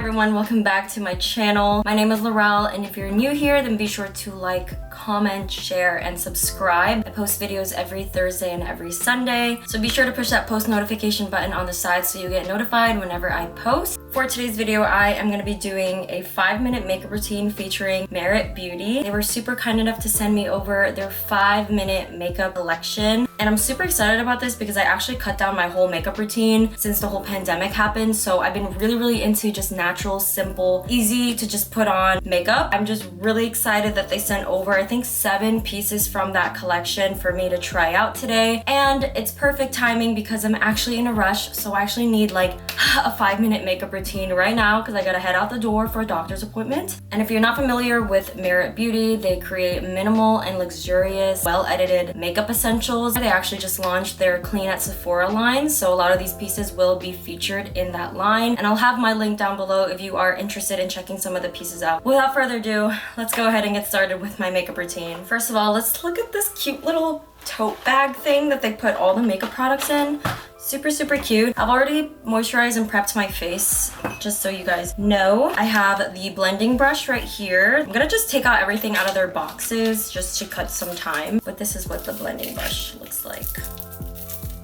everyone, welcome back to my channel. My name is Laurel, and if you're new here, then be sure to like, comment, share, and subscribe. I post videos every Thursday and every Sunday, so be sure to push that post notification button on the side so you get notified whenever I post. For today's video, I am going to be doing a 5-minute makeup routine featuring Merit Beauty. They were super kind enough to send me over their 5-minute makeup collection, and I'm super excited about this because I actually cut down my whole makeup routine since the whole pandemic happened. So I've been really into just natural, simple, easy to just put on makeup. I'm just really excited that they sent over, I think, 7 pieces from that collection for me to try out today. And it's perfect timing because I'm actually in a rush, so I actually need like a 5-minute makeup routine right now because I gotta head out the door for a doctor's appointment. And if you're not familiar with Merit Beauty, they create minimal and luxurious, well-edited makeup essentials. They actually just launched their Clean at Sephora line, so a lot of these pieces will be featured in that line, and I'll have my link down below if you are interested in checking some of the pieces out. Without further ado, let's go ahead and get started with my makeup routine. First of all, let's look at this cute little tote bag thing that they put all the makeup products in. Super cute. I've already moisturized and prepped my face, just so you guys know. I have the blending brush right here. I'm gonna just take out everything out of their boxes just to cut some time, but this is what the blending brush looks like.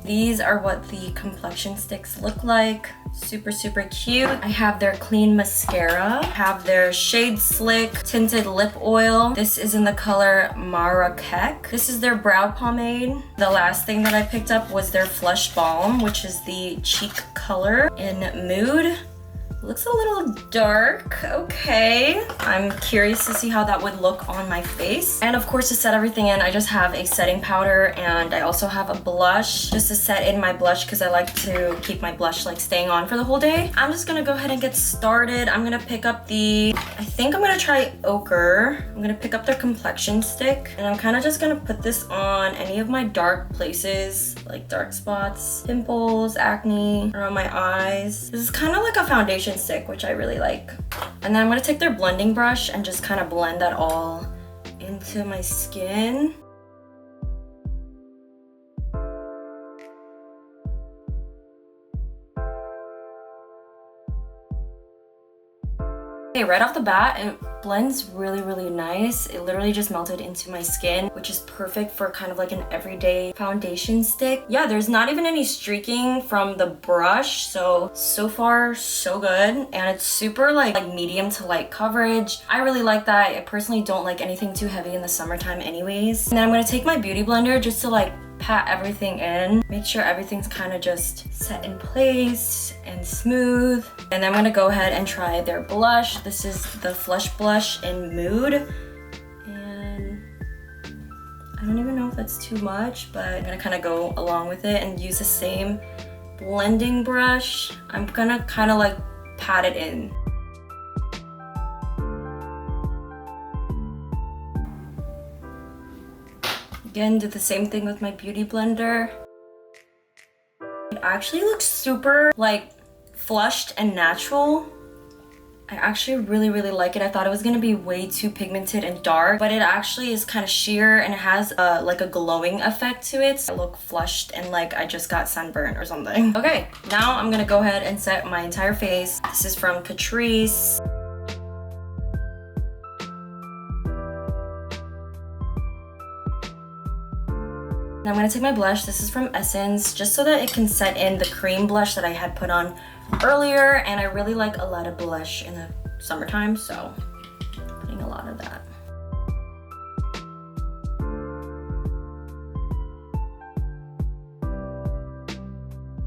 These are what the complexion sticks look like. Super cute. I have their clean mascara. I have their Shade Slick tinted lip oil. This is in the color Marrakech. This is their brow pomade. The last thing that I picked up was their Flush Balm, which is the cheek color in Mood. Looks a little dark, okay. I'm curious to see how that would look on my face. And of course, to set everything in, I just have a setting powder, and I also have a blush just to set in my blush because I like to keep my blush like staying on for the whole day. I'm just gonna go ahead and get started. I'm gonna pick up I think I'm gonna try Ochre. I'm gonna pick up their complexion stick, and I'm kind of just gonna put this on any of my dark places, like dark spots, pimples, acne, around my eyes. This is kind of like a foundation stick, which I really like. And then I'm going to take their blending brush and just kind of blend that all into my skin. Okay, right off the bat, it blends really nice. It literally just melted into my skin, which is perfect for kind of like an everyday foundation stick. Yeah, there's not even any streaking from the brush, so far so good. And it's super like medium to light coverage. I really like that. I personally don't like anything too heavy in the summertime anyways. And then I'm gonna take my beauty blender just to like pat everything in, make sure everything's kind of just set in place and smooth. And then I'm gonna go ahead and try their blush. This is the Flush Blush in Mood, and I don't even know if that's too much, but I'm gonna kind of go along with it and use the same blending brush. I'm gonna kind of like pat it in. Again, do the same thing with my beauty blender. It actually looks super like flushed and natural. I actually really like it. I thought it was gonna be way too pigmented and dark, but it actually is kind of sheer and it has like a glowing effect to it. I look flushed and like I just got sunburned or something. Okay, now I'm gonna go ahead and set my entire face. This is from Catrice. I'm gonna take my blush. This is from Essence, just so that it can set in the cream blush that I had put on earlier. And I really like a lot of blush in the summertime, so putting a lot of that.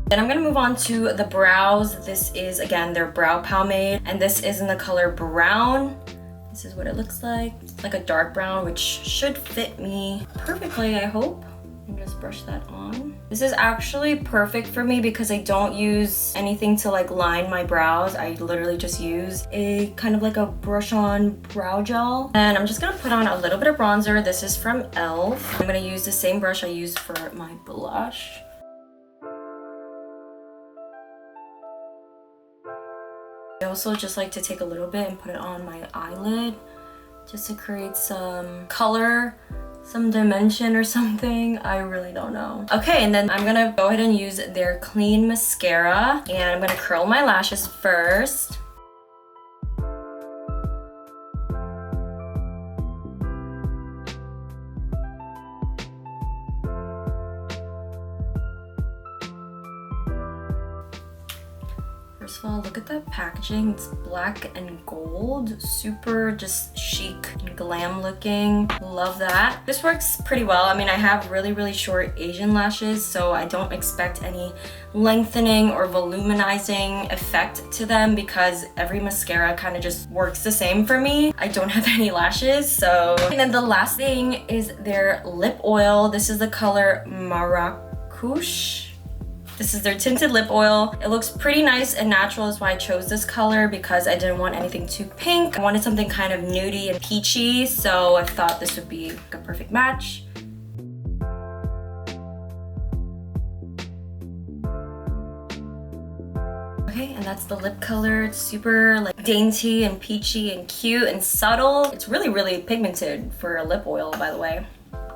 Then I'm gonna move on to the brows. This is, again, their brow pomade, and this is in the color Brown. This is what it looks like. It's like a dark brown, which should fit me perfectly, I hope. And just brush that on. This is actually perfect for me because I don't use anything to like line my brows. I literally just use a kind of like a brush on brow gel. And I'm just gonna put on a little bit of bronzer. This is from e.l.f. I'm gonna use the same brush I used for my blush. I also just like to take a little bit and put it on my eyelid just to create some color, some dimension or something. I really don't know. Okay, and then I'm gonna go ahead and use their clean mascara, and I'm gonna curl my lashes first. First of all, look at that packaging. It's black and gold. Super just chic and glam looking. Love that. This works pretty well. I mean, I have really short Asian lashes, so I don't expect any lengthening or voluminizing effect to them because every mascara kind of just works the same for me. I don't have any lashes, so. And then the last thing is their lip oil. This is the color Marrakech. This is their tinted lip oil. It looks pretty nice and natural, is why I chose this color, because I didn't want anything too pink. I wanted something kind of nudie and peachy, so I thought this would be a perfect match. Okay, and that's the lip color. It's super like dainty and peachy and cute and subtle. It's really pigmented for a lip oil, by the way.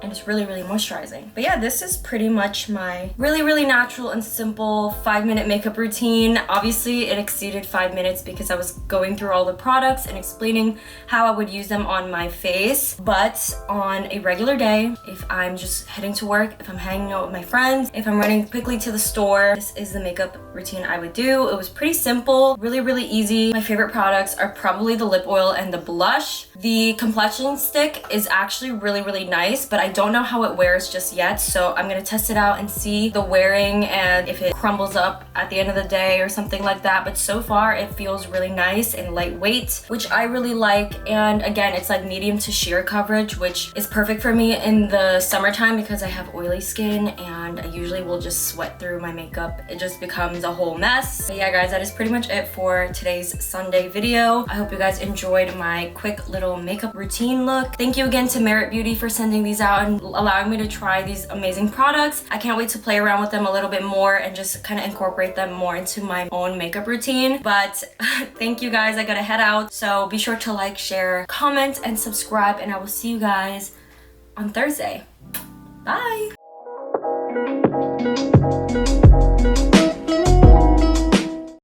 And it's really moisturizing. But yeah, this is pretty much my really natural and simple 5-minute makeup routine. Obviously, it exceeded 5 minutes because I was going through all the products and explaining how I would use them on my face. But on a regular day, if I'm just heading to work, if I'm hanging out with my friends, if I'm running quickly to the store, this is the makeup routine I would do. It was pretty simple, really easy. My favorite products are probably the lip oil and the blush. The complexion stick is actually really nice, but I don't know how it wears just yet, so I'm gonna test it out and see the wearing and if it crumbles up at the end of the day or something like that. But so far it feels really nice and lightweight, which I really like. And again, it's like medium to sheer coverage, which is perfect for me in the summertime because I have oily skin and I usually will just sweat through my makeup. It just becomes a whole mess. But yeah guys, that is pretty much it for today's Sunday video. I hope you guys enjoyed my quick little makeup routine look. Thank you again to Merit Beauty for sending these out and allowing me to try these amazing products. I can't wait to play around with them a little bit more and just kind of incorporate them more into my own makeup routine. But thank you guys, I gotta head out. So be sure to like, share, comment, and subscribe, and I will see you guys on Thursday. Bye!